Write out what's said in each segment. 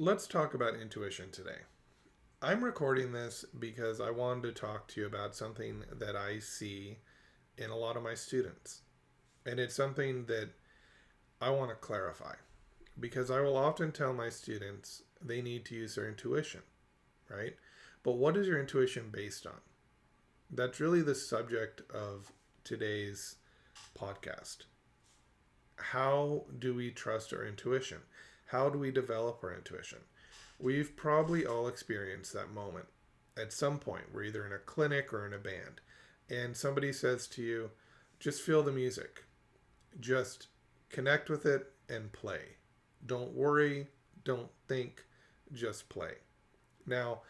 let's talk about intuition today. I'm recording this because I wanted to talk to you about something that I see in a lot of my students. And it's something that I want to clarify because I will often tell my students they need to use their intuition, right? But what is your intuition based on? That's really the subject of today's podcast. How do we trust our intuition? How do we develop our intuition? We've probably all experienced that moment at some point. We're either in a clinic or in a band, and somebody says to you, just feel the music, just connect with it and play. Don't worry, don't think, just play. Now,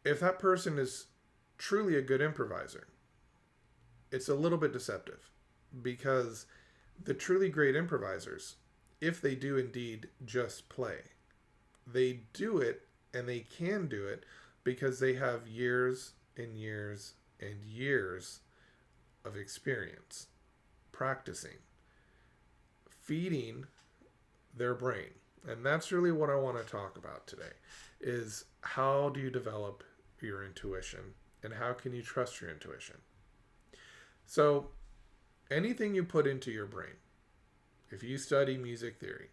if that person is truly a good improviser, it's a little bit deceptive because the truly great improvisers, if they do indeed just play, they do it and they can do it because they have years and years and years of experience practicing, feeding their brain. And that's really what I want to talk about today is how do you develop your intuition and how can you trust your intuition? So anything you put into your brain, if you study music theory,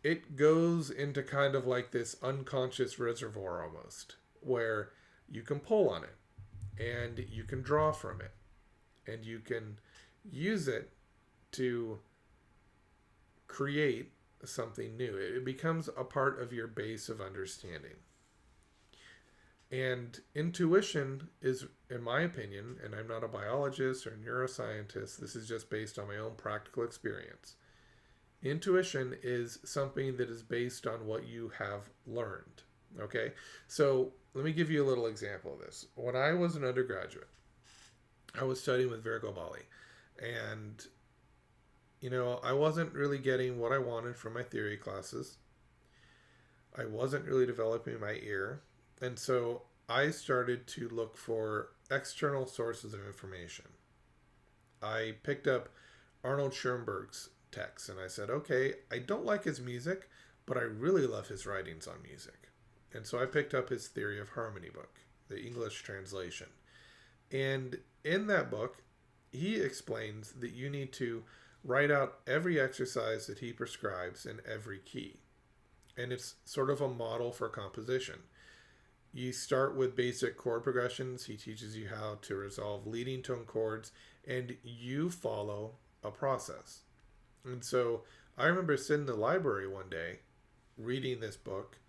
it goes into kind of like this unconscious reservoir almost, where you can pull on it and you can draw from it and you can use it to create something new. It becomes a part of your base of understanding. And intuition is, in my opinion, and I'm not a biologist or neuroscientist, this is just based on my own practical experience. Intuition is something that is based on what you have learned. Okay? So let me give you a little example of this. When I was an undergraduate, I was studying with Virgo Bali. And, I wasn't really getting what I wanted from my theory classes. I wasn't really developing my ear. And so I started to look for external sources of information. I picked up Arnold Schoenberg's texts and I said, okay, I don't like his music, but I really love his writings on music. And so I picked up his Theory of Harmony book, the English translation. And in that book, he explains that you need to write out every exercise that he prescribes in every key. And it's sort of a model for composition. You start with basic chord progressions. He teaches you how to resolve leading tone chords, and you follow a process. And so I remember sitting in the library one day reading this book,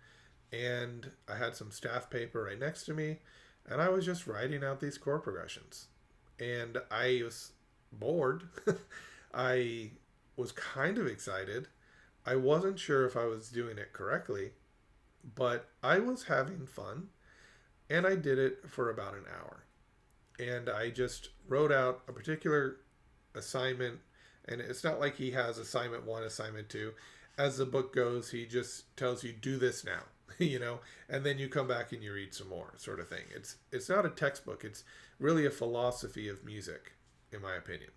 and I had some staff paper right next to me, and I was just writing out these chord progressions. And I was bored. I was kind of excited. I wasn't sure if I was doing it correctly, but I was having fun, and I did it for about an hour. And I just wrote out a particular assignment, and it's not like he has assignment 1, assignment 2. As the book goes, he just tells you, do this now, and then you come back and you read some more, sort of thing. It's not a textbook. It's really a philosophy of music, in my opinion.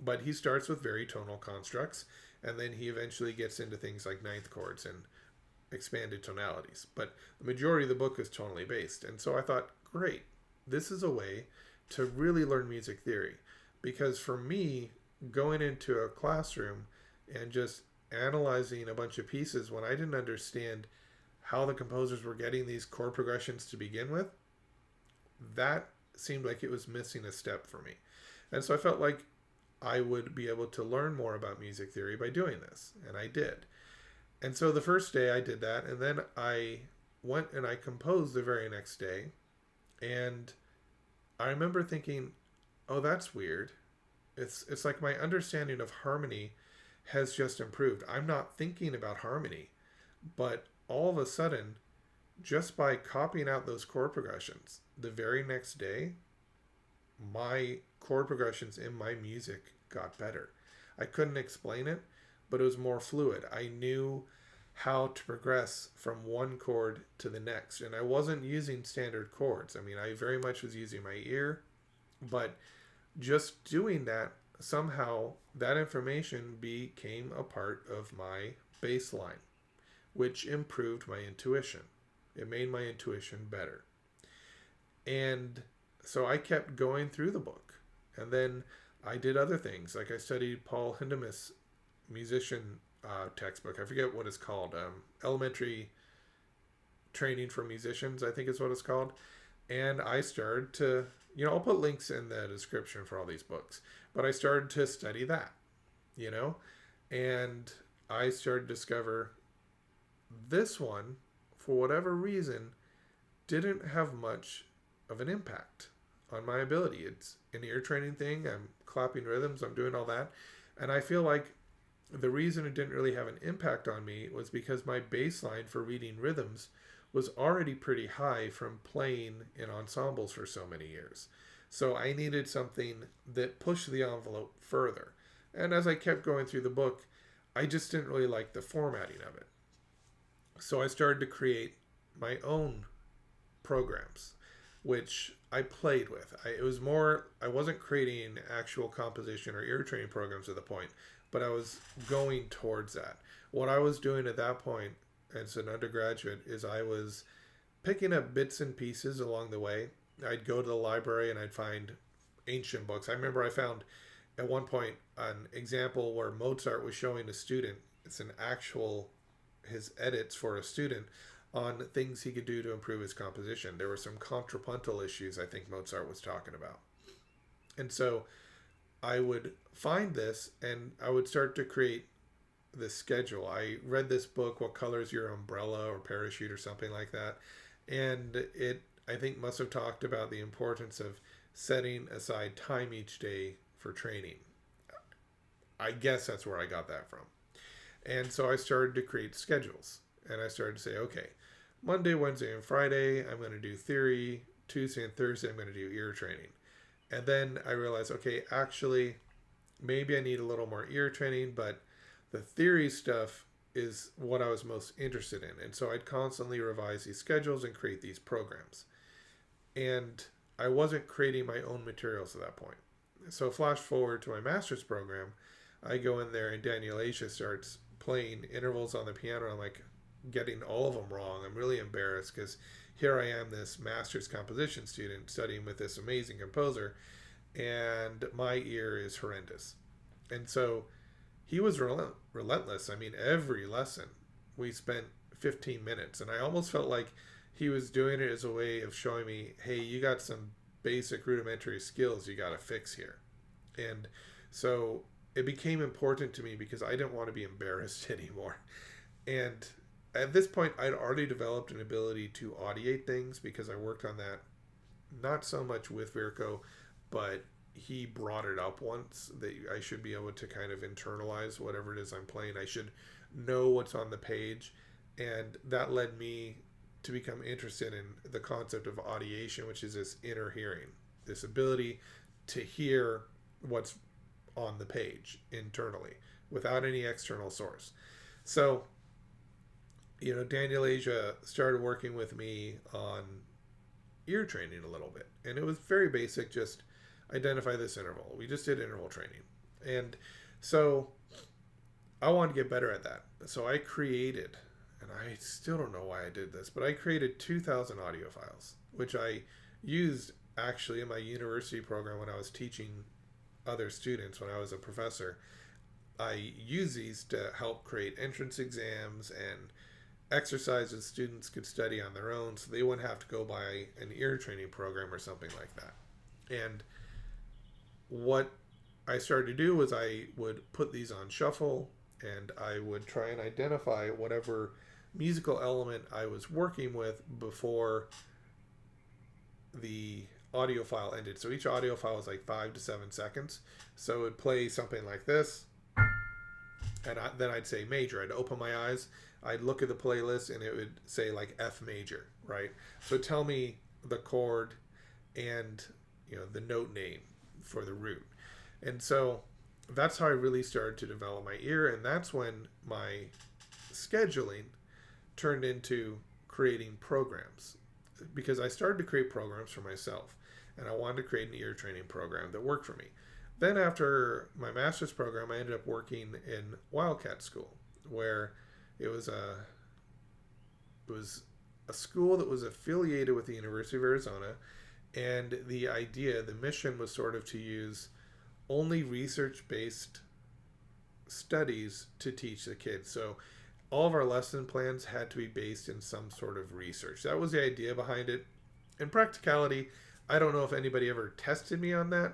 But he starts with very tonal constructs, and then he eventually gets into things like ninth chords and expanded tonalities. But the majority of the book is tonally based. And so I thought, great, this is a way to really learn music theory. Because for me, going into a classroom and just analyzing a bunch of pieces when I didn't understand how the composers were getting these chord progressions to begin with, that seemed like it was missing a step for me. And so I felt like I would be able to learn more about music theory by doing this. And I did. And so the first day I did that, and then I went and I composed the very next day. And I remember thinking, oh, that's weird. It's like my understanding of harmony has just improved. I'm not thinking about harmony, but all of a sudden, just by copying out those chord progressions, the very next day, my chord progressions in my music got better. I couldn't explain it, but it was more fluid. I knew how to progress from one chord to the next, and I wasn't using standard chords. I mean, I very much was using my ear, but just doing that, somehow that information became a part of my baseline, which improved my intuition. It made my intuition better. And so I kept going through the book. And then I did other things. Like I studied Paul Hindemith's musician textbook. I forget what it's called. Elementary Training for Musicians, I think is what it's called. And I started to, I'll put links in the description for all these books. But I started to study that, and I started to discover this one, for whatever reason, didn't have much of an impact on my ability. It's an ear training thing. I'm clapping rhythms. I'm doing all that. And I feel like the reason it didn't really have an impact on me was because my baseline for reading rhythms was already pretty high from playing in ensembles for so many years. So I needed something that pushed the envelope further. And as I kept going through the book, I just didn't really like the formatting of it. So I started to create my own programs, which I played with. I wasn't creating actual composition or ear training programs at the point, but I was going towards that. What I was doing at that point as an undergraduate is I was picking up bits and pieces along the way. I'd go to the library and I'd find ancient books. I remember I found at one point an example where Mozart was showing a student, his edits for a student on things he could do to improve his composition. There were some contrapuntal issues I think Mozart was talking about. And so I would find this and I would start to create this schedule. I read this book, What Color is Your Umbrella or Parachute or something like that. And it, I think, must have talked about the importance of setting aside time each day for training. I guess that's where I got that from. And so I started to create schedules. And I started to say, okay, Monday, Wednesday, and Friday, I'm going to do theory. Tuesday and Thursday, I'm going to do ear training. And then I realized, okay, actually, maybe I need a little more ear training, but the theory stuff is what I was most interested in. And so I'd constantly revise these schedules and create these programs. And I wasn't creating my own materials at that point. So flash forward to my master's program, I go in there and Daniel Asia starts playing intervals on the piano. I'm like getting all of them wrong. I'm really embarrassed because here I am, this master's composition student studying with this amazing composer, and my ear is horrendous. And so he was relentless. I mean, every lesson we spent 15 minutes, and I almost felt like he was doing it as a way of showing me, hey, you got some basic rudimentary skills you got to fix here. And so it became important to me because I didn't want to be embarrassed anymore. And at this point, I'd already developed an ability to audiate things because I worked on that, not so much with Virko, but he brought it up once that I should be able to kind of internalize whatever it is I'm playing. I should know what's on the page. And that led me to become interested in the concept of audiation, which is this inner hearing, this ability to hear what's on the page internally without any external source. So, Daniel Asia started working with me on ear training a little bit. And it was very basic, just identify this interval. We just did interval training. And so I wanted to get better at that. So I created, and I still don't know why I did this, but I created 2,000 audio files, which I used actually in my university program when I was teaching other students, when I was a professor. I use these to help create entrance exams and exercises students could study on their own so they wouldn't have to go by an ear training program or something like that. And what I started to do was I would put these on shuffle and I would try and identify whatever musical element I was working with before the audio file ended. So each audio file was like 5 to 7 seconds. So it would play something like this. And then I'd say major. I'd open my eyes. I'd look at the playlist and it would say like F major, right? So tell me the chord and the note name for the root. And so that's how I really started to develop my ear. And that's when my scheduling turned into creating programs, because I started to create programs for myself and I wanted to create an ear training program that worked for me. Then after my master's program, I ended up working in Wildcat School, where it was a It was a school that was affiliated with the University of Arizona, and the mission was sort of to use only research-based studies to teach the kids. So all of our lesson plans had to be based in some sort of research. That was the idea behind it. In practicality, I don't know if anybody ever tested me on that,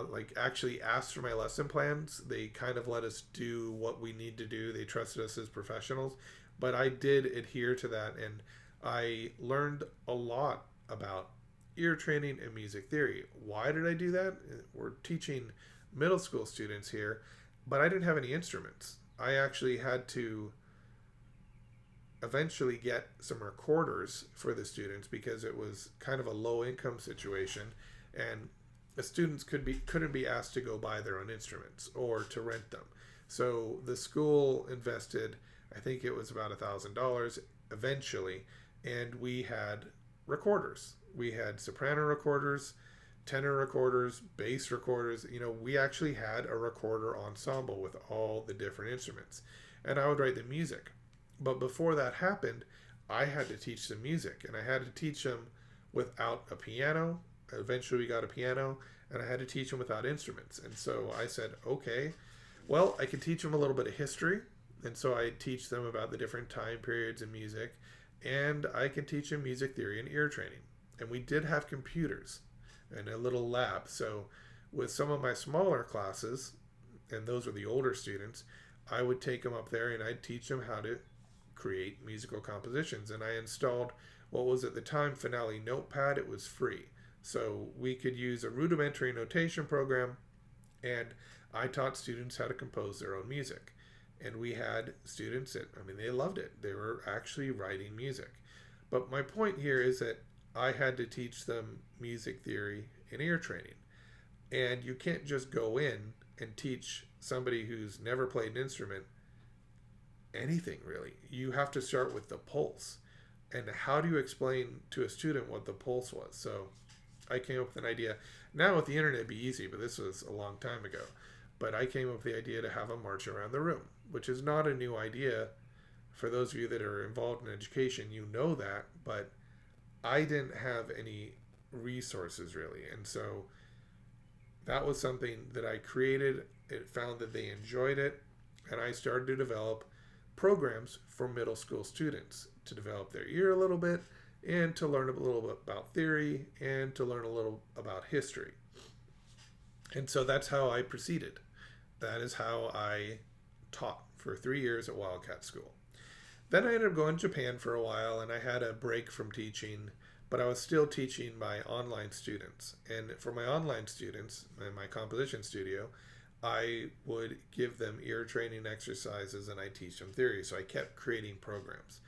like actually asked for my lesson plans. They kind of let us do what we need to do. They trusted us as professionals, but I did adhere to that, and I learned a lot about ear training and music theory. Why did I do that? We're teaching middle school students here, but I didn't have any instruments. I actually had to eventually get some recorders for the students because it was kind of a low income situation, and the students couldn't be asked to go buy their own instruments or to rent them. So the school invested, I think it was about $1,000 eventually, and we had recorders. We had soprano recorders, tenor recorders, bass recorders. We actually had a recorder ensemble with all the different instruments, and I would write the music. But before that happened, I had to teach them music, and I had to teach them without a piano. Eventually we got a piano, and I had to teach them without instruments. And so I said, okay, well, I can teach them a little bit of history. And so I teach them about the different time periods in music, and I can teach them music theory and ear training. And we did have computers and a little lab. So with some of my smaller classes, and those were the older students, I would take them up there and I'd teach them how to create musical compositions. And I installed what was at the time Finale Notepad. It was free. So we could use a rudimentary notation program, and I taught students how to compose their own music. And we had students that, they loved it. They were actually writing music. But my point here is that I had to teach them music theory and ear training. And you can't just go in and teach somebody who's never played an instrument anything, really. You have to start with the pulse. And how do you explain to a student what the pulse was? So I came up with an idea. Now with the internet it'd be easy, but this was a long time ago. But I came up with the idea to have them march around the room, which is not a new idea. For those of you that are involved in education, you know that, but I didn't have any resources really. And so that was something that I created. It found that they enjoyed it, and I started to develop programs for middle school students to develop their ear a little bit, and to learn a little bit about theory, and to learn a little about history. And so that's how I proceeded. That is how I taught for 3 years at Wildcat School. Then I ended up going to Japan for a while, and I had a break from teaching, but I was still teaching my online students. And for my online students in my composition studio, I would give them ear training exercises and I teach them theory. So I kept creating programs.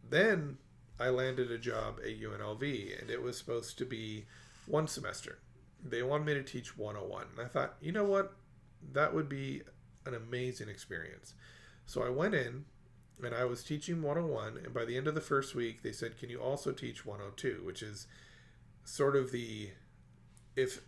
Then I landed a job at UNLV, and it was supposed to be 1 semester. They wanted me to teach 101. And I thought, you know what? That would be an amazing experience. So I went in and I was teaching 101. And by the end of the first week, they said, can you also teach 102? Which is sort of if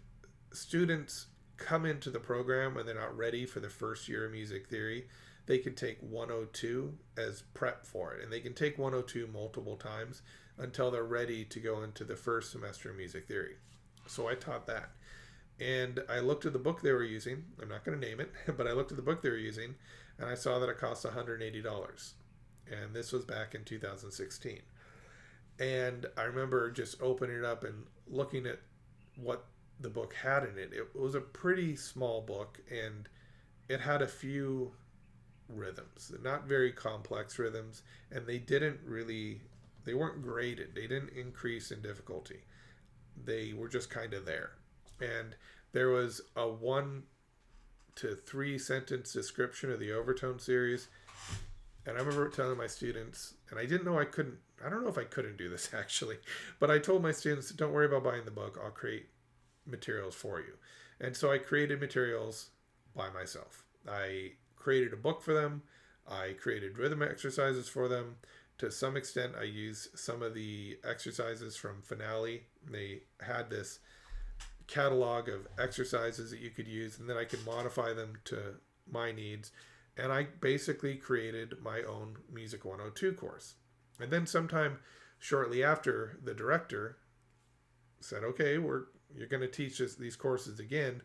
students come into the program and they're not ready for the first year of music theory, they can take 102 as prep for it. And they can take 102 multiple times until they're ready to go into the first semester of music theory. So I taught that. And I looked at the book they were using. I'm not going to name it, but I looked at the book they were using, and I saw that it cost $180. And this was back in 2016. And I remember just opening it up and looking at what the book had in it. It was a pretty small book, and it had a few rhythms, not very complex rhythms, and they weren't graded. They didn't increase in difficulty. They were just kind of there. And there was a 1 to 3 sentence description of the overtone series. And I remember telling my students, and I don't know if I couldn't do this actually, but I told my students, don't worry about buying the book. I'll create materials for you. And so I created materials by myself. I created a book for them. I created rhythm exercises for them. To some extent, I used some of the exercises from Finale. They had this catalog of exercises that you could use, and then I could modify them to my needs. And I basically created my own Music 102 course. And then sometime shortly after, the director said, okay, you're going to teach us these courses again.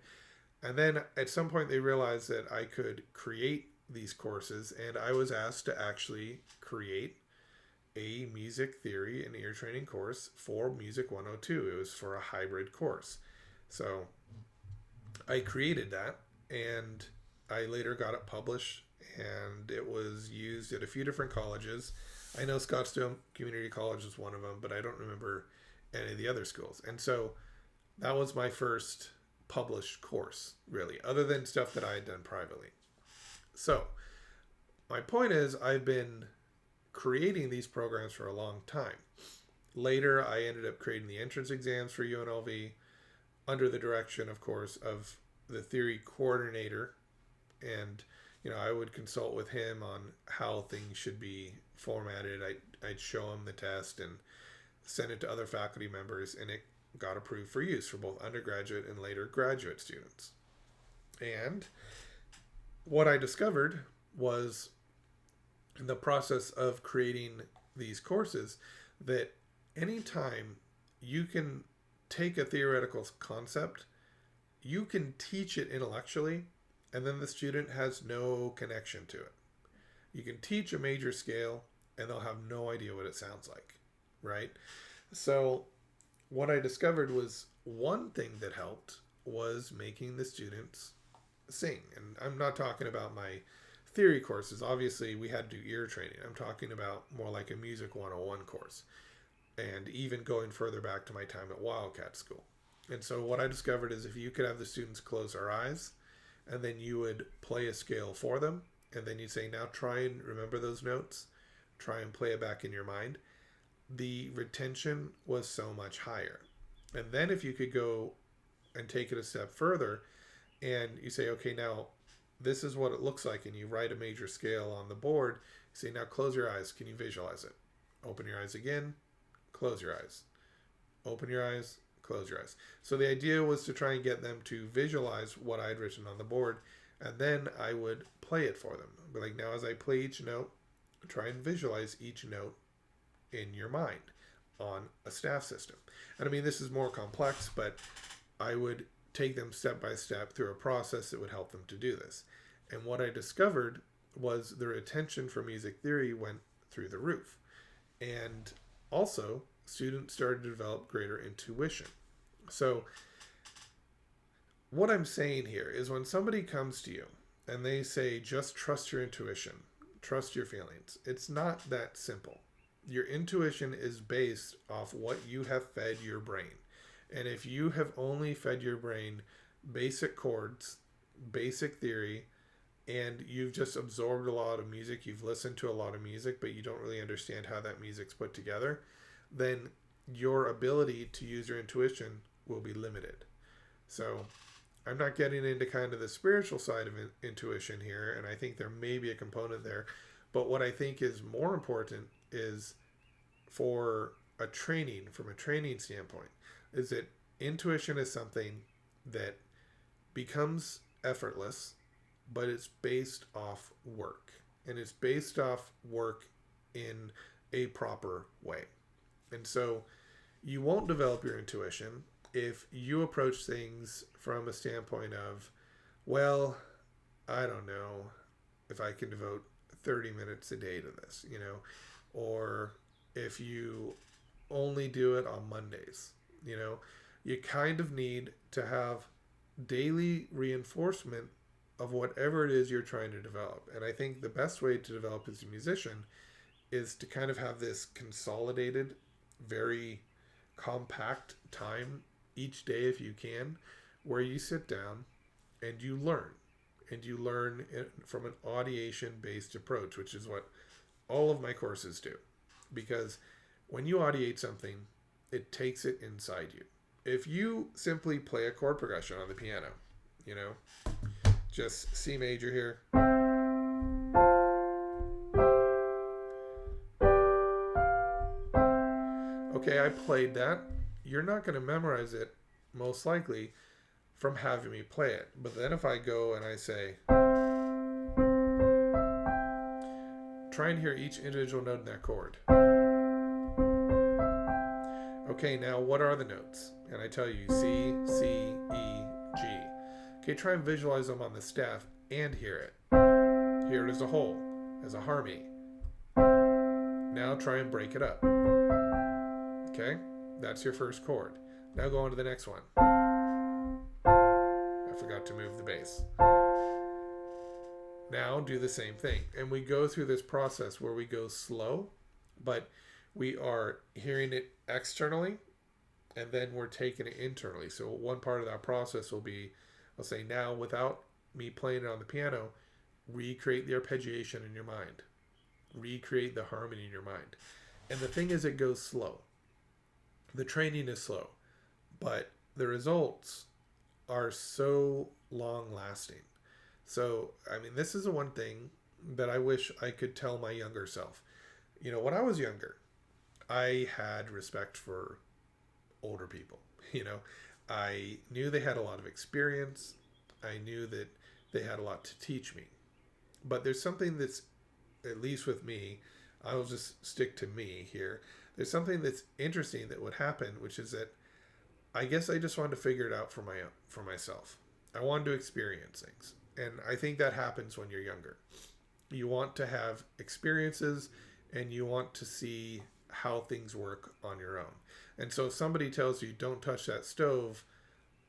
And then at some point they realized that I could create these courses, and I was asked to actually create a music theory and ear training course for Music 102. It was for a hybrid course. So I created that, and I later got it published, and it was used at a few different colleges. I know Scottsdale Community College was one of them, but I don't remember any of the other schools. And so that was my first published course, really, other than stuff that I had done privately. So my point is, I've been creating these programs for a long time. Later, I ended up creating the entrance exams for UNLV under the direction, of course, of the theory coordinator. And, I would consult with him on how things should be formatted. I'd show him the test and send it to other faculty members, and it got approved for use for both undergraduate and later graduate students. And what I discovered was, in the process of creating these courses, that anytime you can take a theoretical concept, you can teach it intellectually, and then the student has no connection to it. You can teach a major scale, and they'll have no idea what it sounds like, right? So what I discovered was, one thing that helped was making the students sing. And I'm not talking about my theory courses. Obviously, we had to do ear training. I'm talking about more like a Music 101 course, and even going further back to my time at Wildcat School. And so what I discovered is, if you could have the students close their eyes, and then you would play a scale for them, and then you'd say, now try and remember those notes, try and play it back in your mind, the retention was so much higher. And then if you could go and take it a step further, and you say, okay, now this is what it looks like, and you write a major scale on the board, you say, now close your eyes, can you visualize it? Open your eyes again, close your eyes. Open your eyes, close your eyes. So the idea was to try and get them to visualize what I had written on the board, and then I would play it for them. But like, now as I play each note, try and visualize each note in your mind on a staff system. And I mean, this is more complex, but I would take them step by step through a process that would help them to do this. And what I discovered was their attention for music theory went through the roof. And also, students started to develop greater intuition. So what I'm saying here is, when somebody comes to you and they say, just trust your intuition, trust your feelings, it's not that simple. Your intuition is based off what you have fed your brain. And if you have only fed your brain basic chords, basic theory, and you've just absorbed a lot of music, you've listened to a lot of music, but you don't really understand how that music's put together, then your ability to use your intuition will be limited. So I'm not getting into kind of the spiritual side of intuition here, and I think there may be a component there. But what I think is more important is, for a training, from a training standpoint, is that intuition is something that becomes effortless, but it's based off work. And it's based off work in a proper way. And so you won't develop your intuition if you approach things from a standpoint of, well, I don't know if I can devote 30 minutes a day to this, or if you only do it on Mondays, you kind of need to have daily reinforcement of whatever it is you're trying to develop. And I think the best way to develop as a musician is to kind of have this consolidated, very compact time each day, if you can, where you sit down and you learn. And you learn from an audiation-based approach, which is what all of my courses do. Because when you audiate something, it takes it inside you. If you simply play a chord progression on the piano, just C major here, okay, I played that. You're not going to memorize it, most likely, from having me play it. But then if I go and I say, try and hear each individual note in that chord. okay, now what are the notes? And I tell you C, C, E, G. Okay, try and visualize them on the staff and hear it. Hear it as a whole, as a harmony. Now try and break it up. Okay, that's your first chord. Now go on to the next one. I forgot to move the bass. Now do the same thing. And we go through this process where we go slow, but we are hearing it externally, and then we're taking it internally. So one part of that process will be, I'll say, now without me playing it on the piano, recreate the arpeggiation in your mind. Recreate the harmony in your mind. And the thing is, it goes slow. The training is slow, but the results are so long lasting. So, I mean, this is the one thing that I wish I could tell my younger self. You know, when I was younger, I had respect for older people. You know, I knew they had a lot of experience. I knew that they had a lot to teach me. But there's something that's, at least with me, I will just stick to me here. There's something that's interesting that would happen, which is that I guess I just wanted to figure it out for myself. I wanted to experience things. And I think that happens when you're younger. You want to have experiences and you want to see how things work on your own. And so if somebody tells you don't touch that stove,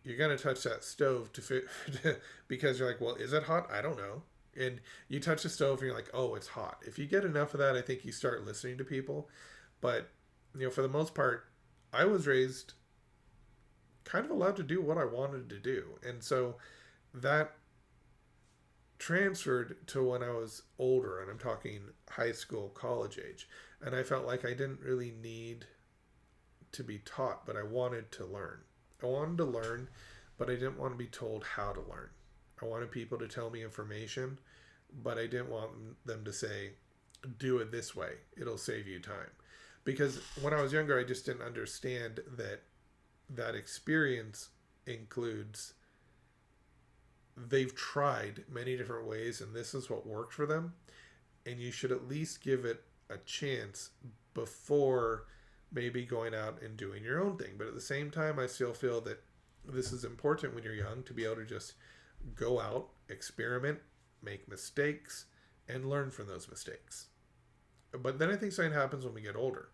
you're going to touch that stove because you're like, well, is it hot? I don't know. And you touch the stove and you're like, oh, it's hot. If you get enough of that, I think you start listening to people. But, you know, for the most part, I was raised kind of allowed to do what I wanted to do. And so that transferred to when I was older, and I'm talking high school, college age. And I felt like I didn't really need to be taught, but I wanted to learn. I wanted to learn, but I didn't want to be told how to learn. I wanted people to tell me information, but I didn't want them to say, do it this way. It'll save you time. Because when I was younger, I just didn't understand that that experience includes they've tried many different ways and this is what worked for them. And you should at least give it a chance before maybe going out and doing your own thing. But at the same time, I still feel that this is important when you're young to be able to just go out, experiment, make mistakes, and learn from those mistakes. But then I think something happens when we get older.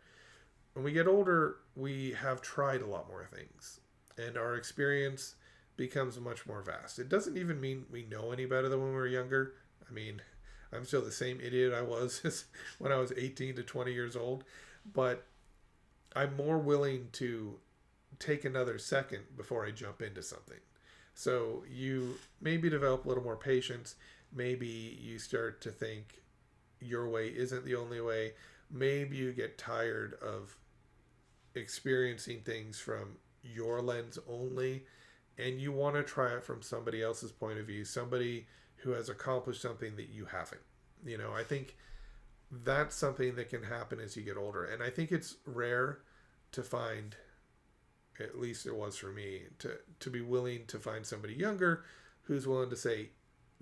When we get older, we have tried a lot more things, and our experience becomes much more vast. It doesn't even mean we know any better than when we were younger. I mean, I'm still the same idiot I was when I was 18 to 20 years old, but I'm more willing to take another second before I jump into something. So you maybe develop a little more patience. Maybe you start to think your way isn't the only way. Maybe you get tired of experiencing things from your lens only, and you want to try it from somebody else's point of view, somebody who has accomplished something that you haven't. You know, I think that's something that can happen as you get older. And I think it's rare to find, at least it was for me, to be willing to find somebody younger who's willing to say,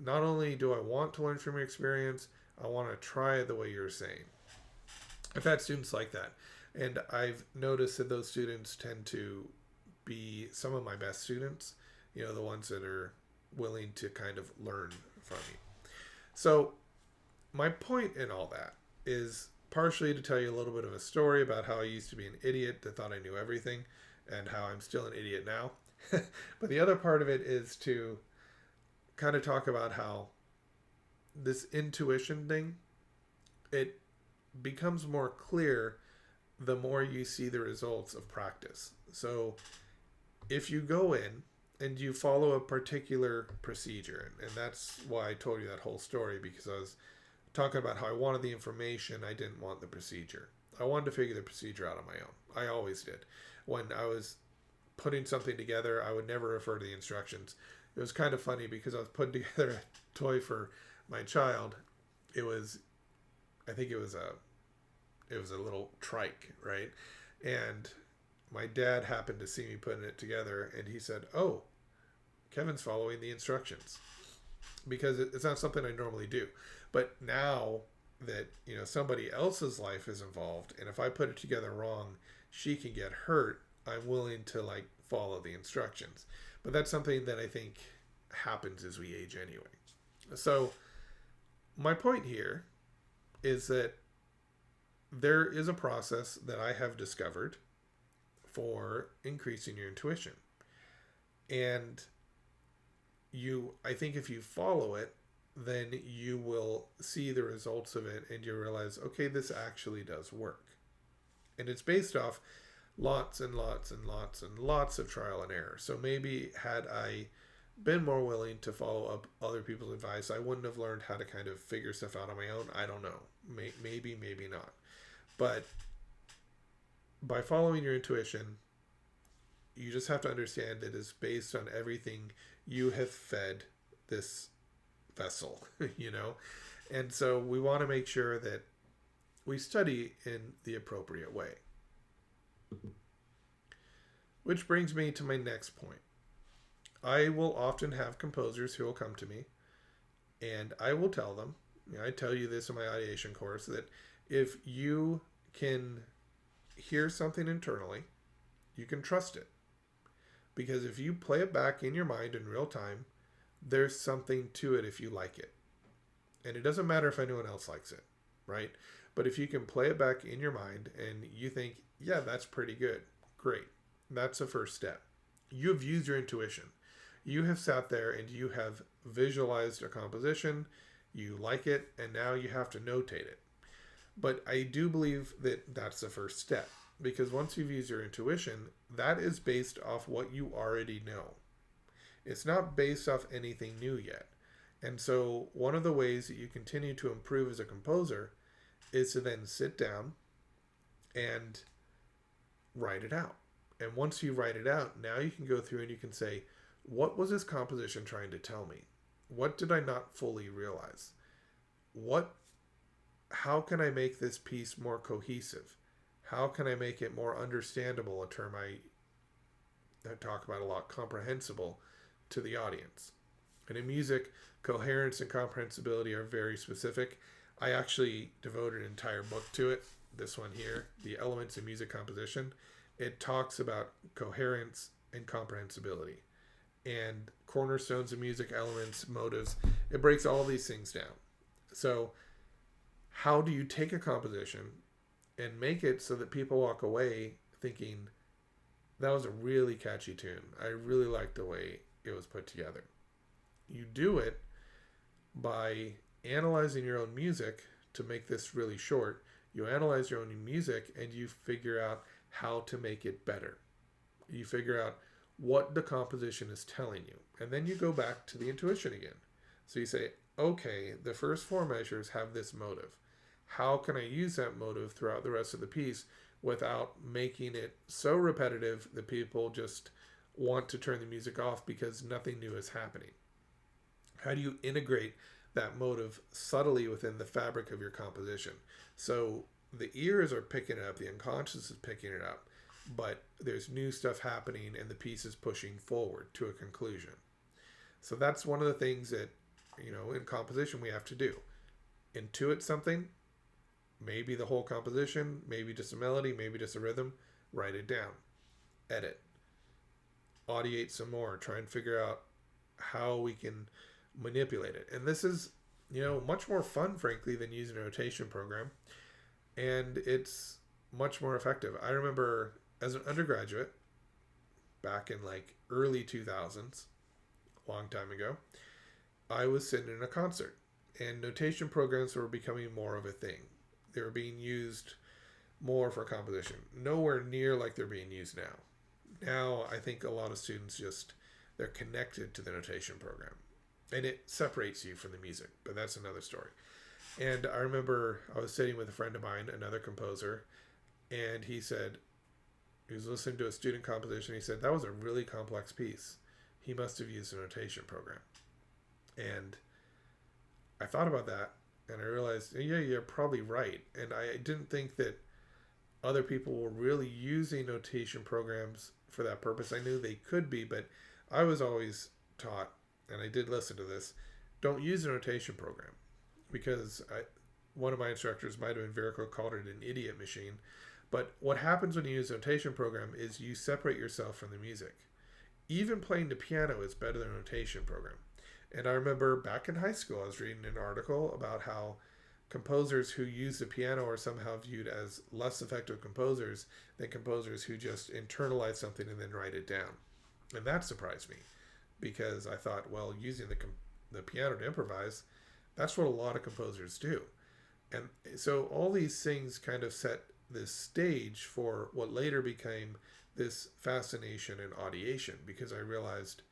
not only do I want to learn from your experience, I want to try it the way you're saying. I've had students like that. And I've noticed that those students tend to be some of my best students, you know, the ones that are willing to kind of learn from you. So my point in all that is partially to tell you a little bit of a story about how I used to be an idiot that thought I knew everything and how I'm still an idiot now. But the other part of it is to kind of talk about how this intuition thing, it becomes more clear the more you see the results of practice. So if you go in and you follow a particular procedure, and that's why I told you that whole story, because I was talking about how I wanted the information, I didn't want the procedure. I wanted to figure the procedure out on my own. I always did. When I was putting something together, I would never refer to the instructions. It was kind of funny because I was putting together a toy for my child. I think it was a little trike, right? And my dad happened to see me putting it together, and he said, "Oh, Kevin's following the instructions," because it's not something I normally do. But now that, you know, somebody else's life is involved, and if I put it together wrong, she can get hurt. I'm willing to like follow the instructions. But that's something that I think happens as we age anyway. So my point here is that there is a process that I have discovered for increasing your intuition. And I think if you follow it, then you will see the results of it and you realize, okay, this actually does work. And it's based off lots and lots and lots and lots of trial and error. So maybe had I been more willing to follow up other people's advice, I wouldn't have learned how to kind of figure stuff out on my own. I don't know. Maybe, maybe not. But by following your intuition, you just have to understand it is based on everything you have fed this vessel, you know? And so we want to make sure that we study in the appropriate way. Which brings me to my next point. I will often have composers who will come to me and I will tell them, I tell you this in my ideation course, that if you can hear something internally, you can trust it. Because if you play it back in your mind in real time, there's something to it if you like it. And it doesn't matter if anyone else likes it, right? But if you can play it back in your mind and you think, yeah, that's pretty good, great. That's the first step. You have used your intuition. You have sat there and you have visualized a composition, you like it, and now you have to notate it. But I do believe that that's the first step. Because once you've used your intuition, that is based off what you already know. It's not based off anything new yet. And so one of the ways that you continue to improve as a composer is to then sit down and write it out. And once you write it out, now you can go through and you can say, what was this composition trying to tell me? What did I not fully realize? How can I make this piece more cohesive? How can I make it more understandable, a term I talk about a lot, comprehensible to the audience? And in music, coherence and comprehensibility are very specific. I actually devoted an entire book to it. This one here, The Elements of Music Composition. It talks about coherence and comprehensibility and cornerstones of music, elements, motives. It breaks all these things down. So how do you take a composition and make it so that people walk away thinking, that was a really catchy tune. I really like the way it was put together. You do it by analyzing your own music. To make this really short, you analyze your own music and you figure out how to make it better. You figure out what the composition is telling you. And then you go back to the intuition again. So you say, okay, the first four measures have this motive. How can I use that motive throughout the rest of the piece without making it so repetitive that people just want to turn the music off because nothing new is happening? How do you integrate that motive subtly within the fabric of your composition? So the ears are picking it up, the unconscious is picking it up, but there's new stuff happening and the piece is pushing forward to a conclusion. So that's one of the things that, in composition we have to do. Intuit something, maybe the whole composition, maybe just a melody, maybe just a rhythm, write it down, edit, audiate some more, try and figure out how we can manipulate it. And this is, much more fun, frankly, than using a notation program. And it's much more effective. I remember as an undergraduate, back in like early 2000s, a long time ago, I was sitting in a concert and notation programs were becoming more of a thing. They were being used more for composition. Nowhere near like they're being used now. Now, I think a lot of students they're connected to the notation program. And it separates you from the music, but that's another story. And I remember I was sitting with a friend of mine, another composer, and he said, he was listening to a student composition. He said, that was a really complex piece. He must have used a notation program. And I thought about that, and I realized, yeah, you're probably right. And I didn't think that other people were really using notation programs for that purpose. I knew they could be, but I was always taught, and I did listen to this, don't use a notation program. Because one of my instructors, might have been Verico, called it an idiot machine. But what happens when you use a notation program is you separate yourself from the music. Even playing the piano is better than a notation program. And I remember back in high school, I was reading an article about how composers who use the piano are somehow viewed as less effective composers than composers who just internalize something and then write it down. And that surprised me because I thought, well, using the piano to improvise, that's what a lot of composers do. And so all these things kind of set this stage for what later became this fascination in audiation, because I realized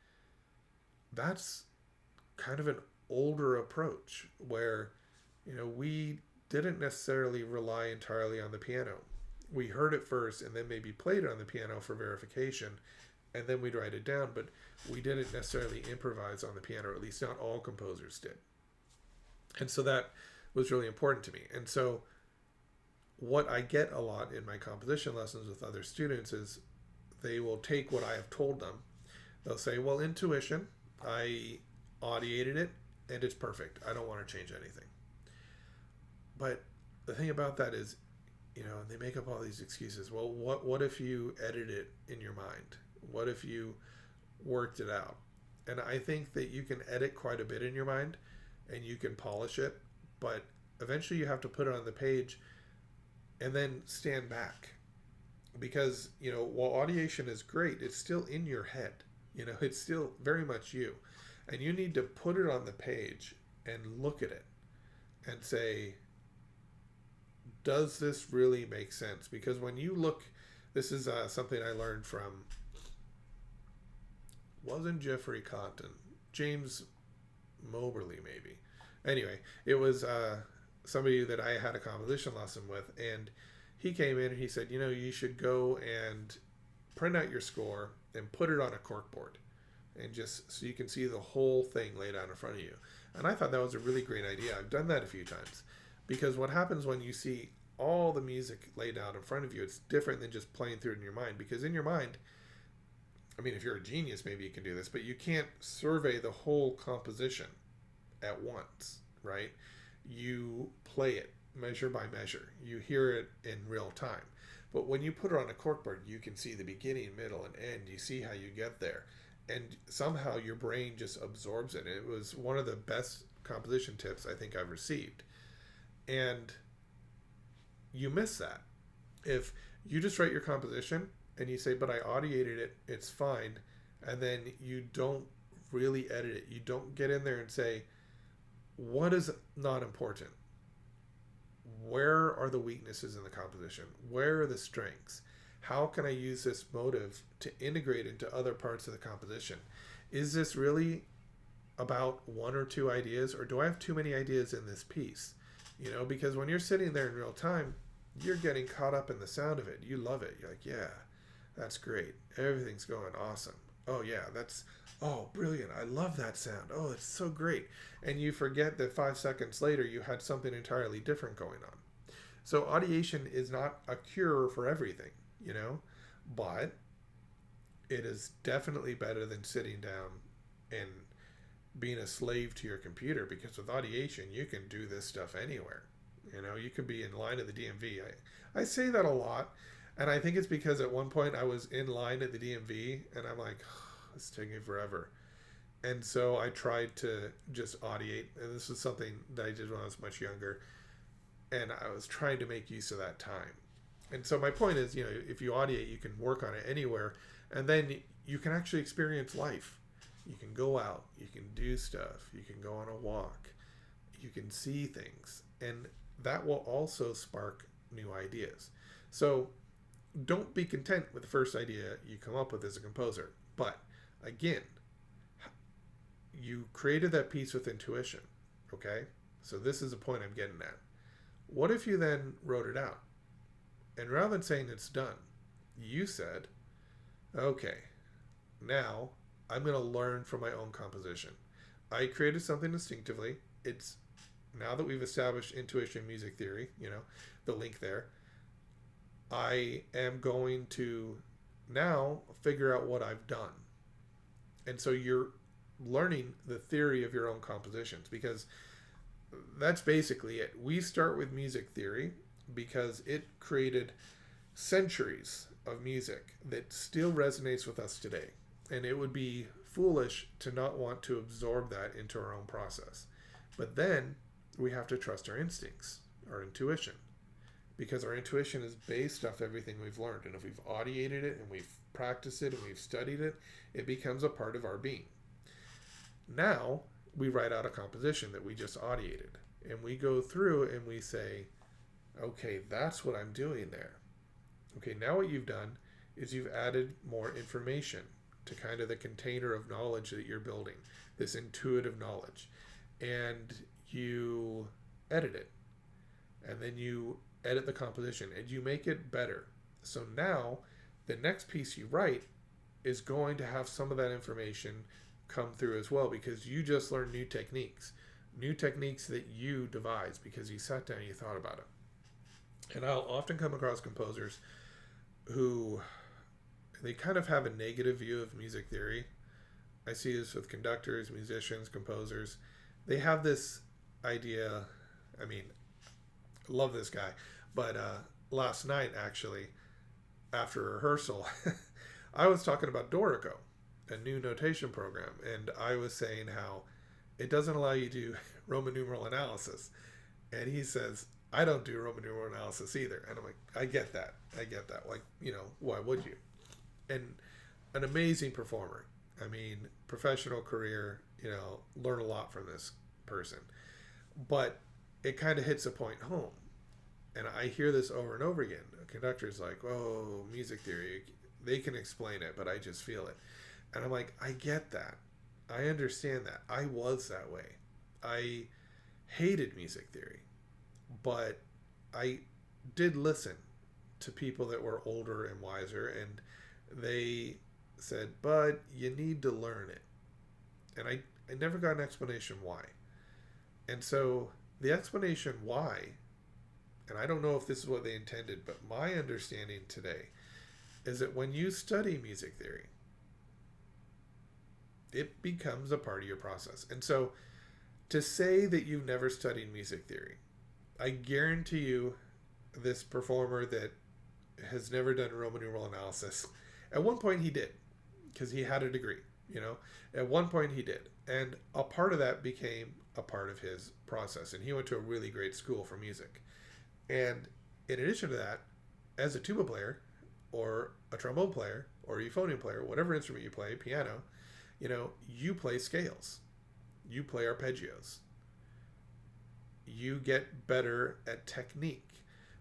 that's kind of an older approach where, we didn't necessarily rely entirely on the piano. We heard it first and then maybe played it on the piano for verification, and then we'd write it down, but we didn't necessarily improvise on the piano, or at least not all composers did. And so that was really important to me. And so what I get a lot in my composition lessons with other students is they will take what I have told them. They'll say, well, intuition, I audiated it and it's perfect. I don't want to change anything. But the thing about that is, they make up all these excuses. Well, what if you edit it in your mind? What if you worked it out? And I think that you can edit quite a bit in your mind and you can polish it, but eventually you have to put it on the page and then stand back. Because, while audiation is great, it's still in your head. It's still very much you. And you need to put it on the page and look at it and say, does this really make sense? Because when you look, this is something I learned from, wasn't Jeffrey Compton, James Moberly maybe. Anyway, it was somebody that I had a composition lesson with, and he came in and he said, you should go and print out your score and put it on a corkboard, and just so you can see the whole thing laid out in front of you. And I thought that was a really great idea. I've done that a few times, because what happens when you see all the music laid out in front of you, it's different than just playing through it in your mind. Because in your mind, if you're a genius, maybe you can do this, but you can't survey the whole composition at once, right? You play it measure by measure. You hear it in real time. But when you put it on a corkboard, you can see the beginning, middle, and end. You see how you get there. And somehow your brain just absorbs it. And it was one of the best composition tips I think I've received. And you miss that. If you just write your composition and you say, but I audiated it, it's fine, and then you don't really edit it, you don't get in there and say, what is not important? Where are the weaknesses in the composition? Where are the strengths? How can I use this motive to integrate into other parts of the composition? Is this really about one or two ideas, or do I have too many ideas in this piece? Because when you're sitting there in real time, you're getting caught up in the sound of it. You love it. You're like, yeah, that's great. Everything's going awesome. Oh yeah, oh, brilliant. I love that sound. Oh, it's so great. And you forget that 5 seconds later, you had something entirely different going on. So audiation is not a cure for everything, but it is definitely better than sitting down and being a slave to your computer, because with audiation, you can do this stuff anywhere. You could be in line at the DMV. I say that a lot, and I think it's because at one point I was in line at the DMV, and I'm like, oh, it's taking forever. And so I tried to just audiate, and this was something that I did when I was much younger, and I was trying to make use of that time. And so my point is, if you audiate, you can work on it anywhere, and then you can actually experience life. You can go out, you can do stuff, you can go on a walk, you can see things, and that will also spark new ideas. So don't be content with the first idea you come up with as a composer. But again, you created that piece with intuition, okay? So this is the point I'm getting at. What if you then wrote it out? And rather than saying it's done, you said, okay, now I'm going to learn from my own composition. I created something instinctively. It's now that we've established intuition music theory, the link there, I am going to now figure out what I've done. And so you're learning the theory of your own compositions, because that's basically it. We start with music theory because it created centuries of music that still resonates with us today. And it would be foolish to not want to absorb that into our own process. But then we have to trust our instincts, our intuition, because our intuition is based off everything we've learned. And if we've audiated it and we've practiced it and we've studied it, it becomes a part of our being. Now we write out a composition that we just audiated, and we go through and we say, okay, that's what I'm doing there. Okay, now what you've done is you've added more information to kind of the container of knowledge that you're building, this intuitive knowledge. And you edit it. And then you edit the composition and you make it better. So now the next piece you write is going to have some of that information come through as well, because you just learned new techniques that you devised because you sat down and you thought about it. And I'll often come across composers who they kind of have a negative view of music theory. I see this with conductors, musicians, composers. They have this idea, I mean, I love this guy, but last night actually, after rehearsal, I was talking about Dorico, a new notation program, and I was saying how it doesn't allow you to do Roman numeral analysis. And he says, I don't do Roman numeral analysis either. And I'm like, I get that. Like, why would you? And an amazing performer. I mean, professional career, learn a lot from this person. But it kind of hits a point home. And I hear this over and over again. A conductor's like, oh, music theory, they can explain it, but I just feel it. And I'm like, I get that. I understand that. I was that way. I hated music theory. But I did listen to people that were older and wiser, and they said, but you need to learn it. And I never got an explanation why. And so the explanation why, and I don't know if this is what they intended, but my understanding today is that when you study music theory, it becomes a part of your process. And so to say that you've never studied music theory, I guarantee you this performer that has never done Roman numeral analysis, at one point he did, because he had a degree, At one point he did. And a part of that became a part of his process. And he went to a really great school for music. And in addition to that, as a tuba player or a trombone player or a euphonium player, whatever instrument you play, piano, you play scales. You play arpeggios. You get better at technique.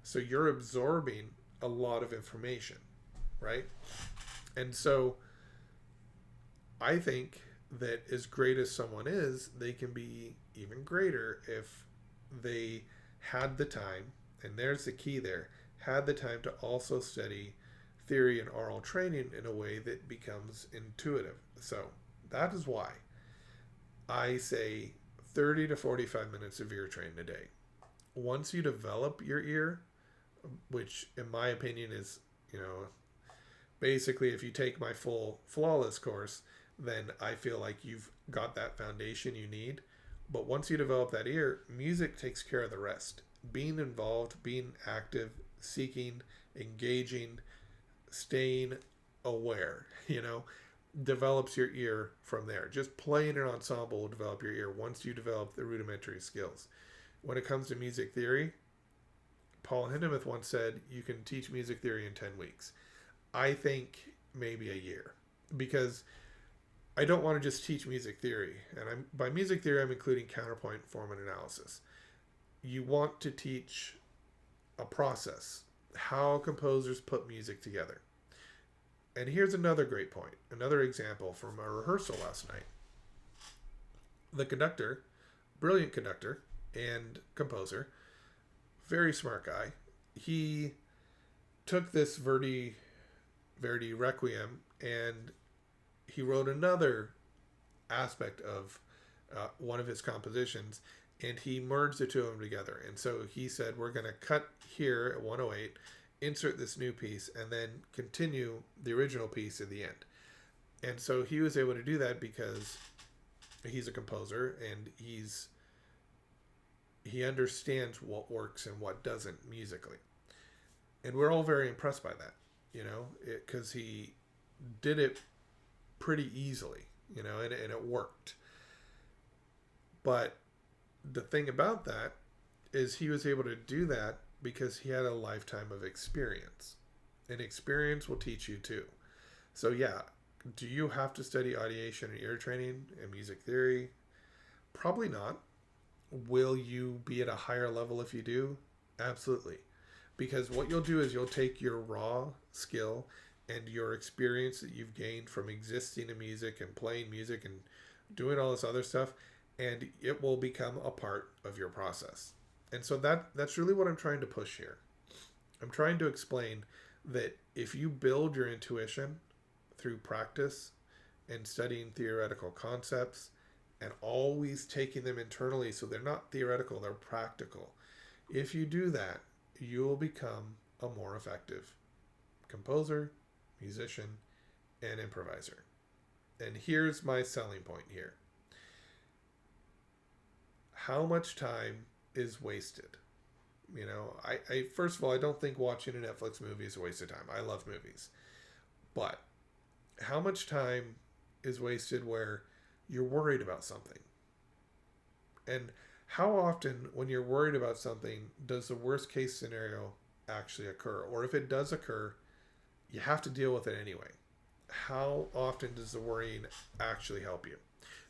So you're absorbing a lot of information, right? And so I think that as great as someone is, they can be even greater if they had the time, and there's the key there, had the time to also study theory and oral training in a way that becomes intuitive. So that is why I say 30 to 45 minutes of ear training a day. Once you develop your ear, which in my opinion is, basically if you take my full flawless course, then I feel like you've got that foundation you need. But once you develop that ear, music takes care of the rest. Being involved, being active, seeking, engaging, staying aware, develops your ear from there. Just playing an ensemble will develop your ear once you develop the rudimentary skills. When it comes to music theory, Paul Hindemith once said, you can teach music theory in 10 weeks. I think maybe a year, because I don't want to just teach music theory. And by music theory, I'm including counterpoint, form, and analysis. You want to teach a process, how composers put music together. And here's another great point, another example from a rehearsal last night. The conductor, brilliant conductor and composer, very smart guy, he took this Verdi Requiem and he wrote another aspect of one of his compositions, and he merged the two of them together. And so he said, we're going to cut here at 108, insert this new piece, and then continue the original piece at the end. And so he was able to do that because he's a composer and he understands what works and what doesn't musically. And we're all very impressed by that, because he did it pretty easily, and it worked. But the thing about that is he was able to do that because he had a lifetime of experience. And experience will teach you too. So yeah, do you have to study audiation and ear training and music theory? Probably not. Will you be at a higher level if you do? Absolutely. Because what you'll do is you'll take your raw skill and your experience that you've gained from existing in music and playing music and doing all this other stuff, and it will become a part of your process. And so that's really what I'm trying to push here. I'm trying to explain that if you build your intuition through practice and studying theoretical concepts and always taking them internally so they're not theoretical, they're practical. If you do that, you will become a more effective composer, musician, and improviser. And here's my selling point here. How much time is wasted? I first of all, I don't think watching a Netflix movie is a waste of time. I love movies. But how much time is wasted where you're worried about something? And how often, when you're worried about something, does the worst case scenario actually occur? Or if it does occur, you have to deal with it anyway. How often does the worrying actually help you?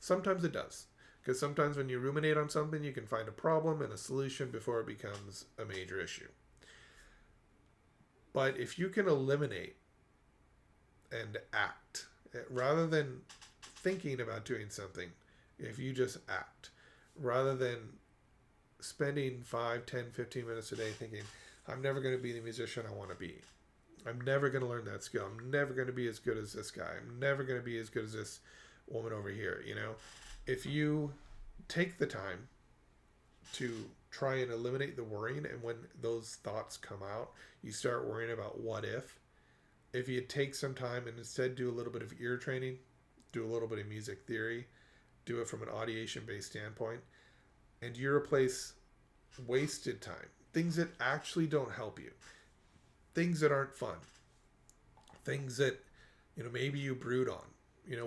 Sometimes it does. Because sometimes when you ruminate on something, you can find a problem and a solution before it becomes a major issue. But if you can eliminate and act, rather than thinking about doing something, if you just act, rather than spending 5, 10, 15 minutes a day thinking, I'm never going to be the musician I want to be. I'm never going to learn that skill. I'm never going to be as good as this guy. I'm never going to be as good as this woman over here, If you take the time to try and eliminate the worrying, and when those thoughts come out, you start worrying about what if you take some time and instead do a little bit of ear training, do a little bit of music theory, do it from an audiation based standpoint, and you replace wasted time, things that actually don't help you, things that aren't fun, things that maybe you brood on.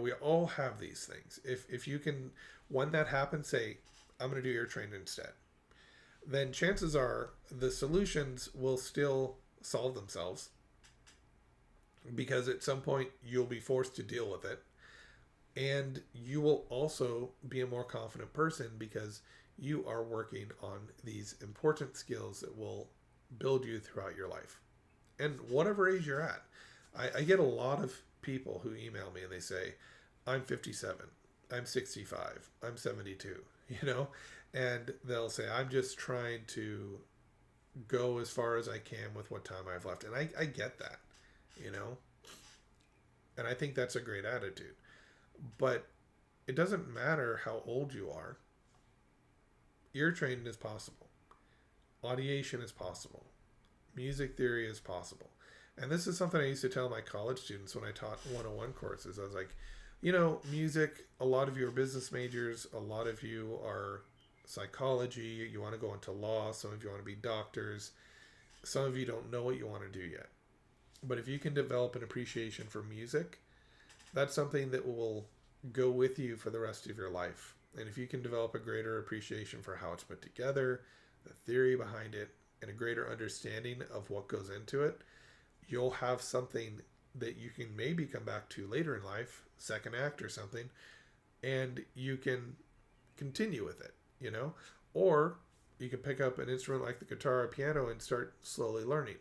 We all have these things. If you can, when that happens, say, I'm going to do ear training instead, then chances are the solutions will still solve themselves, because at some point you'll be forced to deal with it. And you will also be a more confident person because you are working on these important skills that will build you throughout your life. And whatever age you're at, I get a lot of people who email me and they say, I'm 57, I'm 65, I'm 72, and they'll say, I'm just trying to go as far as I can with what time I have left. And I get that, and I think that's a great attitude. But it doesn't matter how old you are. Ear training is possible. Audiation is possible. Music theory is possible. And this is something I used to tell my college students when I taught 101 courses. I was like, music, a lot of you are business majors, a lot of you are psychology, you want to go into law, some of you want to be doctors, some of you don't know what you want to do yet. But if you can develop an appreciation for music, that's something that will go with you for the rest of your life. And if you can develop a greater appreciation for how it's put together, the theory behind it, and a greater understanding of what goes into it, you'll have something that you can maybe come back to later in life, second act or something, and you can continue with it, Or you can pick up an instrument like the guitar or piano and start slowly learning.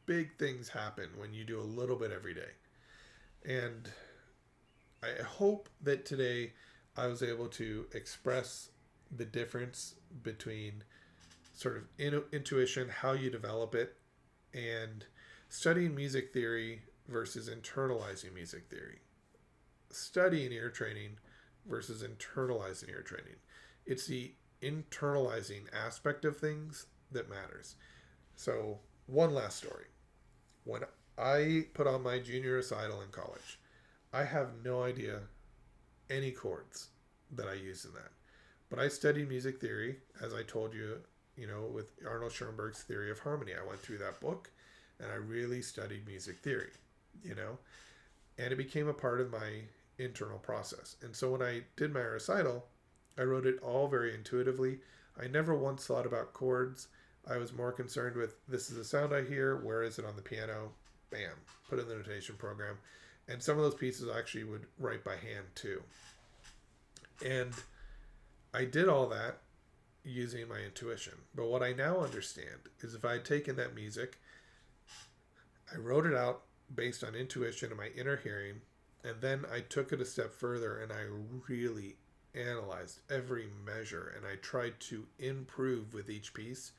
Big things happen when you do a little bit every day. And I hope that today I was able to express the difference between sort of intuition, how you develop it, and studying music theory versus internalizing music theory. Studying ear training versus internalizing ear training. It's the internalizing aspect of things that matters. So, one last story. When I put on my junior recital in college, I have no idea any chords that I use in that. But I studied music theory, as I told you with Arnold Schoenberg's theory of harmony. I went through that book and I really studied music theory, you know, and it became a part of my internal process. And so when I did my recital, I wrote it all very intuitively. I never once thought about chords. I was more concerned with, this is the sound I hear, where is it on the piano? Bam, put it in the notation program. And some of those pieces I actually would write by hand too. And I did all that using my intuition. But what I now understand is if I had taken that music, I wrote it out based on intuition and my inner hearing, and then I took it a step further and I really analyzed every measure and I tried to improve with each piece,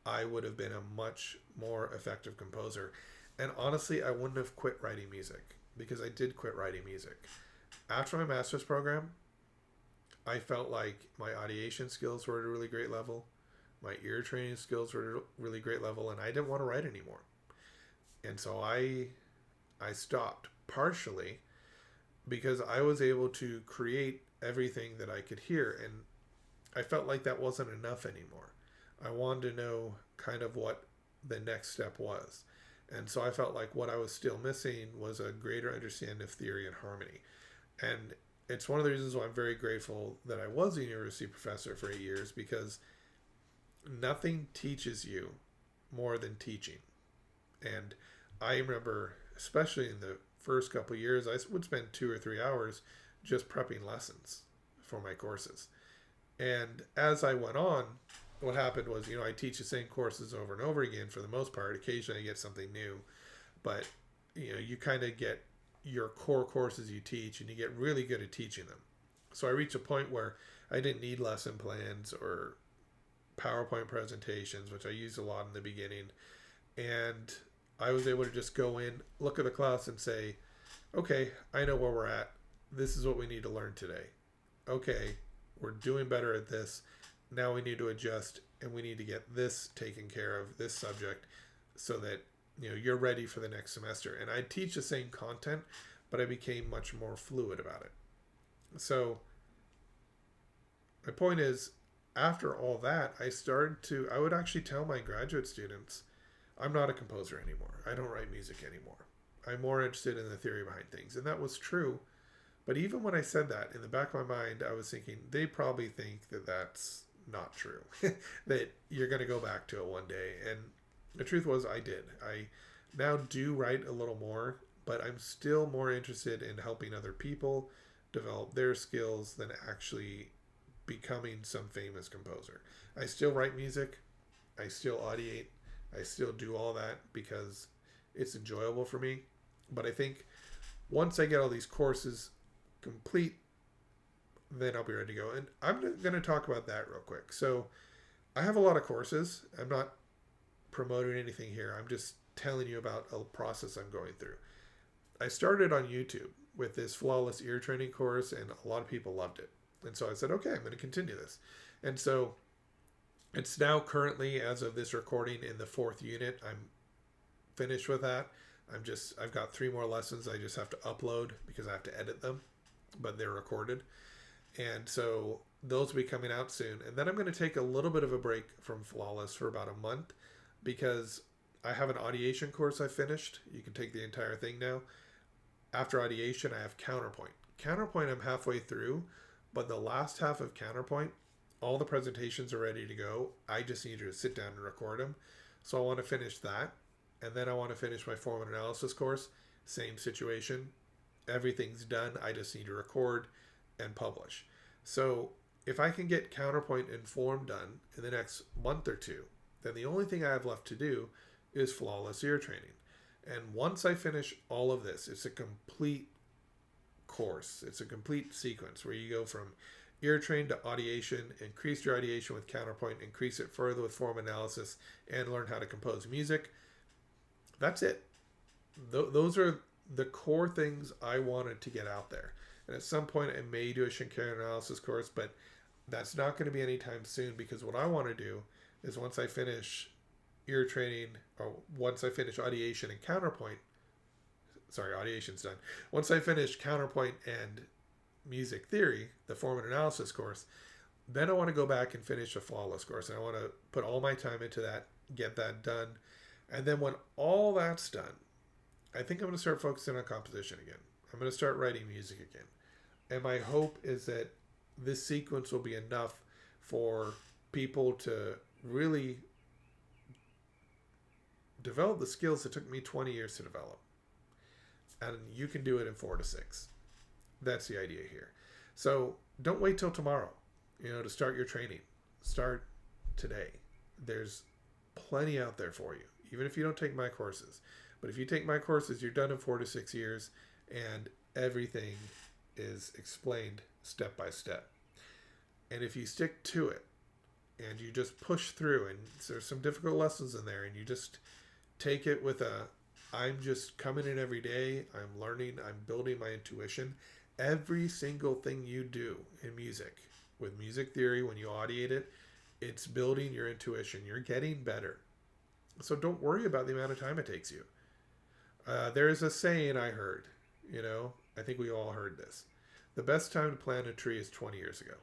I would have been a much more effective composer. And honestly, I wouldn't have quit writing music, because I did quit writing music. After my master's program, I felt like my audiation skills were at a really great level. My ear training skills were at a really great level, and I didn't want to write anymore. And so I stopped, partially because I was able to create everything that I could hear, and I felt like that wasn't enough anymore. I wanted to know kind of what the next step was. And so I felt like what I was still missing was a greater understanding of theory and harmony. And it's one of the reasons why I'm very grateful that I was a university professor for 8 years, because nothing teaches you more than teaching. And I remember, especially in the first couple of years, I would spend 2 or 3 hours just prepping lessons for my courses. And as I went on, what happened was, I teach the same courses over and over again for the most part. Occasionally I get something new, but you kind of get your core courses you teach and you get really good at teaching them. So I reached a point where I didn't need lesson plans or PowerPoint presentations, which I used a lot in the beginning. And I was able to just go in, look at the class and say, okay, I know where we're at. This is what we need to learn today. Okay, we're doing better at this. Now we need to adjust and we need to get this taken care of, this subject, so that you're ready for the next semester. And I teach the same content, but I became much more fluid about it. So my point is, after all that, I would actually tell my graduate students, I'm not a composer anymore. I don't write music anymore. I'm more interested in the theory behind things. And that was true. But even when I said that, in the back of my mind, I was thinking, they probably think that that's not true, that you're going to go back to it one day. And the truth was, I did. I now do write a little more, but I'm still more interested in helping other people develop their skills than actually becoming some famous composer. I still write music. I still audiate. I still do all that because it's enjoyable for me. But I think once I get all these courses complete, then I'll be ready to go. And I'm going to talk about that real quick. So I have a lot of courses. I'm not promoting anything here. I'm just telling you about a process I'm going through. I started on YouTube with this flawless ear training course, and a lot of people loved it. And so I said, okay, I'm going to continue this. And so it's now currently, as of this recording, in the 4th unit. I'm finished with that. I've got 3 more lessons I just have to upload because I have to edit them, but they're recorded. And so those will be coming out soon. And then I'm going to take a little bit of a break from Flawless for about a month, because I have an audiation course I finished. You can take the entire thing now. After audiation, I have Counterpoint. Counterpoint I'm halfway through, but the last half of Counterpoint, all the presentations are ready to go. I just need to sit down and record them. So I want to finish that. And then I want to finish my form and analysis course. Same situation. Everything's done. I just need to record and publish. So if I can get Counterpoint and Form done in the next month or two, then the only thing I have left to do is Flawless Ear Training. And once I finish all of this, it's a complete course. It's a complete sequence where you go from ear train to audiation, increase your audiation with Counterpoint, increase it further with form analysis, and learn how to compose music. That's it. Those are the core things I wanted to get out there. And at some point I may do a Shinkaran analysis course, but that's not going to be anytime soon, because what I want to do is once I finish ear training, or once I finish audiation and Counterpoint, audiation's done. Once I finish Counterpoint and music theory, the form and analysis course, Then I want to go back and finish a flawless course. And I want to put all my time into that, get that done. And then when all that's done, I think I'm going to start focusing on composition again. I'm going to start writing music again. And my hope is that this sequence will be enough for people to really develop the skills that took me 20 years to develop. And you can do it in 4 to 6. That's the idea here. So don't wait till tomorrow, to start your training. Start today. There's plenty out there for you, even if you don't take my courses. But if you take my courses, you're done in 4 to 6 years, and everything is explained step by step. And if you stick to it and you just push through, and there's some difficult lessons in there, and you just take it with I'm just coming in every day, I'm learning, I'm building my intuition. Every single thing you do in music, with music theory, when you audiate it, it's building your intuition. You're getting better. So don't worry about the amount of time it takes you. There's a saying I heard, I think we all heard this. The best time to plant a tree is 20 years ago.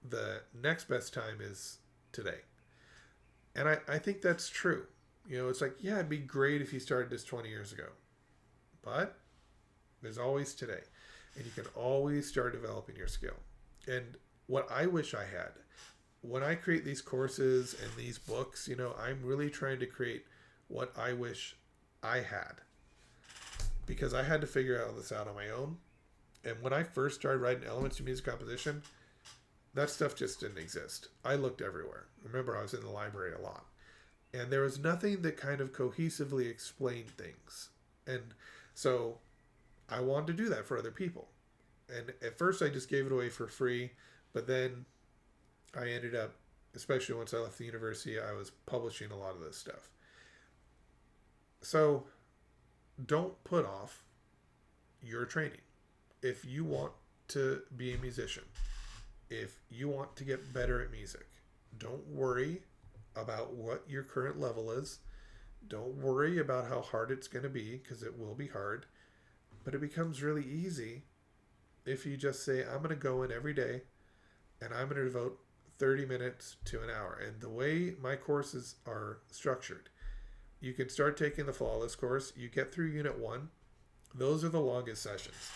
The next best time is today. And I think that's true. It's like, yeah, it'd be great if you started this 20 years ago. But there's always today. And you can always start developing your skill. And what I wish I had, when I create these courses and these books, I'm really trying to create what I wish I had. Because I had to figure all this out on my own. And when I first started writing elements to music composition, that stuff just didn't exist. I looked everywhere. Remember, I was in the library a lot. And there was nothing that kind of cohesively explained things. And so I wanted to do that for other people. And at first I just gave it away for free. But then I ended up, especially once I left the university, I was publishing a lot of this stuff. So don't put off your training. If you want to be a musician, if you want to get better at music, don't worry about what your current level is. Don't worry about how hard it's going to be, because it will be hard. But it becomes really easy if you just say, I'm going to go in every day and I'm going to devote 30 minutes to an hour. And the way my courses are structured, you can start taking the flawless course. You get through unit 1. Those are the longest sessions.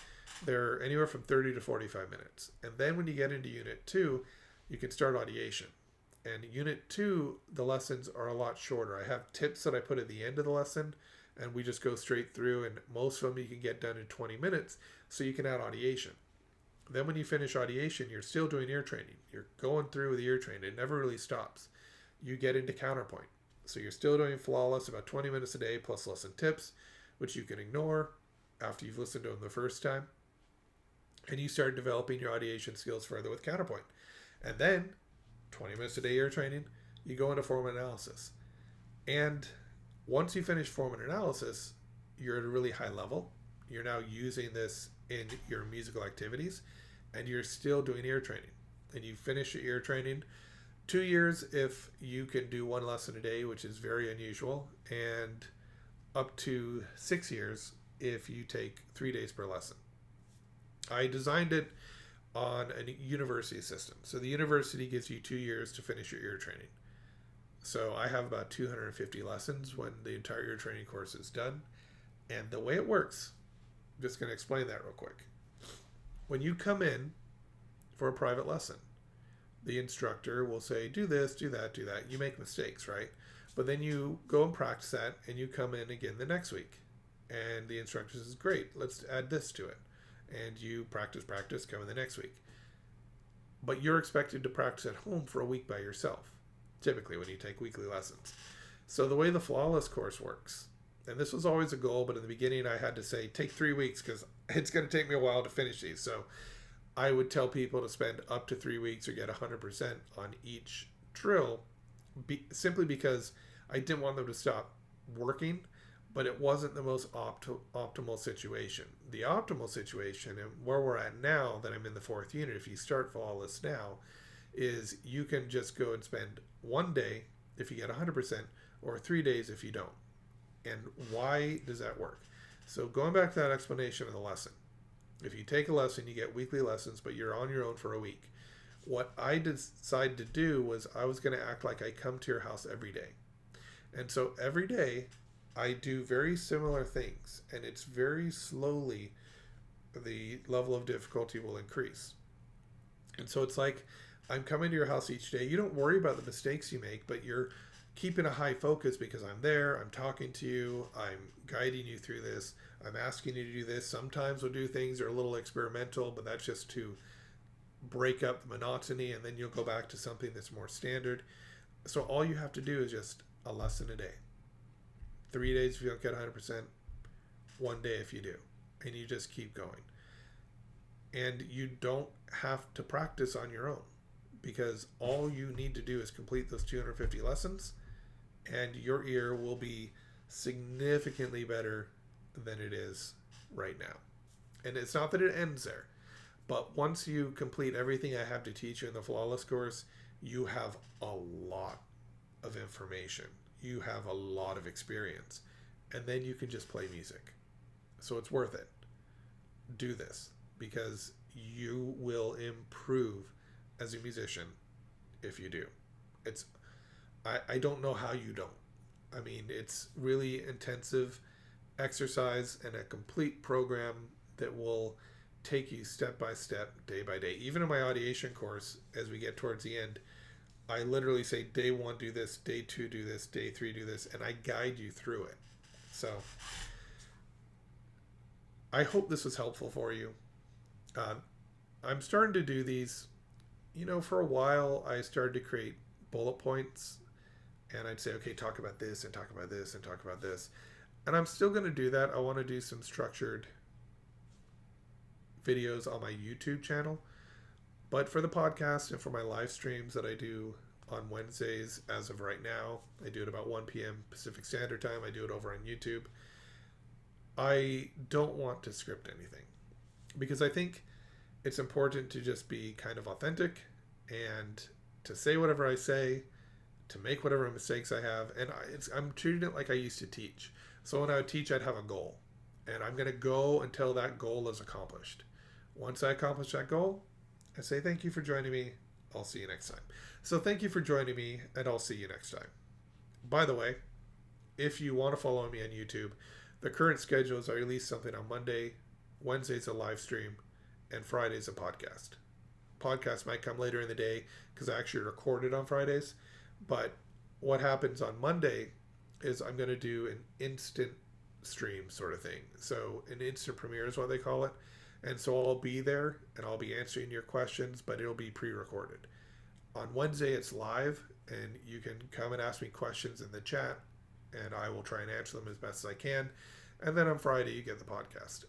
They're anywhere from 30 to 45 minutes. And then when you get into unit 2, you can start audiation. And unit 2, the lessons are a lot shorter. I have tips that I put at the end of the lesson, and we just go straight through, and most of them you can get done in 20 minutes, so you can add audiation. Then when you finish audiation, you're still doing ear training. You're going through with ear training. It never really stops. You get into counterpoint. So you're still doing flawless about 20 minutes a day plus lesson tips, which you can ignore after you've listened to them the first time. And you start developing your audiation skills further with counterpoint. And then 20 minutes a day ear training, you go into form analysis. And once you finish form and analysis, you're at a really high level. You're now using this in your musical activities, and you're still doing ear training. And you finish your ear training 2 years if you can do 1 lesson a day, which is very unusual, and up to 6 years if you take 3 days per lesson. I designed it on a university system. So the university gives you 2 years to finish your ear training. So I have about 250 lessons when the entire ear training course is done. And the way it works, I'm just going to explain that real quick. When you come in for a private lesson, the instructor will say, do this, do that, do that. You make mistakes, right? But then you go and practice that, and you come in again the next week. And the instructor says, great, let's add this to it. And you practice, come in the next week. But you're expected to practice at home for a week by yourself, typically when you take weekly lessons. So the way the flawless course works, and this was always a goal, but in the beginning I had to say, take 3 weeks, because it's going to take me a while to finish these. So I would tell people to spend up to 3 weeks or get 100% on each drill, simply because I didn't want them to stop working, but it wasn't the most optimal situation. The optimal situation, and where we're at now that I'm in the 4th unit, if you start flawless now, is you can just go and spend 1 day if you get 100%, or 3 days if you don't. And why does that work? So going back to that explanation of the lesson, if you take a lesson, you get weekly lessons, but you're on your own for a week. What I decided to do was I was going to act like I come to your house every day. And so every day I do very similar things, and it's very slowly the level of difficulty will increase. And so it's like I'm coming to your house each day. You don't worry about the mistakes you make, but you're keeping a high focus because I'm there, I'm talking to you, I'm guiding you through this, I'm asking you to do this. Sometimes we'll do things that are a little experimental, but that's just to break up the monotony, and then you'll go back to something that's more standard. So all you have to do is just a lesson a day. 3 days if you don't get 100%, 1 day if you do, and you just keep going. And you don't have to practice on your own, because all you need to do is complete those 250 lessons, and your ear will be significantly better than it is right now. And it's not that it ends there, but once you complete everything I have to teach you in the Flawless course, you have a lot of information. You have a lot of experience. And then you can just play music. So it's worth it. Do this, because you will improve as a musician if you do. I don't know how you don't. I mean, it's really intensive exercise and a complete program that will take you step by step, day by day. Even in my audiation course, as we get towards the end, I literally say day 1 do this, day 2 do this, day 3 do this, and I guide you through it. So I hope this was helpful for you. I'm starting to do these. For a while I started to create bullet points, and I'd say, okay, talk about this and talk about this and talk about this. And I'm still going to do that. I want to do some structured videos on my YouTube channel. But for the podcast and for my live streams that I do on Wednesdays, as of right now, I do it about 1 p.m. Pacific Standard Time. I do it over on YouTube. I don't want to script anything, because I think it's important to just be kind of authentic and to say whatever I say, to make whatever mistakes I have. And I'm treating it like I used to teach. So when I would teach, I'd have a goal, and I'm going to go until that goal is accomplished. Once I accomplish that goal, I say, thank you for joining me. I'll see you next time. So thank you for joining me, and I'll see you next time. By the way, if you want to follow me on YouTube, the current schedule is I release something on Monday, Wednesday's a live stream, and Friday's a podcast. Podcast might come later in the day because I actually record it on Fridays. But what happens on Monday is I'm going to do an instant stream sort of thing. So an instant premiere is what they call it. And so I'll be there and I'll be answering your questions, but it'll be pre-recorded. On Wednesday, it's live, and you can come and ask me questions in the chat, and I will try and answer them as best as I can. And then on Friday, you get the podcast.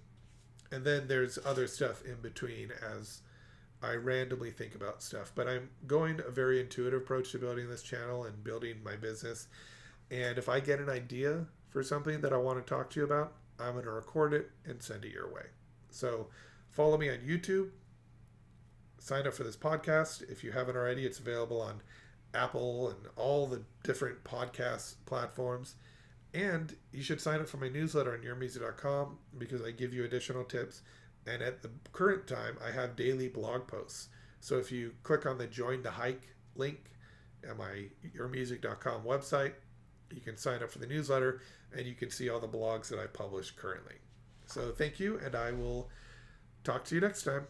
And then there's other stuff in between as I randomly think about stuff. But I'm going a very intuitive approach to building this channel and building my business. And if I get an idea for something that I want to talk to you about, I'm going to record it and send it your way. So follow me on YouTube. Sign up for this podcast. If you haven't already, it's available on Apple and all the different podcast platforms. And you should sign up for my newsletter on UreMusic.com, because I give you additional tips. And at the current time, I have daily blog posts. So if you click on the Join the Hike link at my UreMusic.com website, you can sign up for the newsletter, and you can see all the blogs that I publish currently. So thank you, and I will talk to you next time.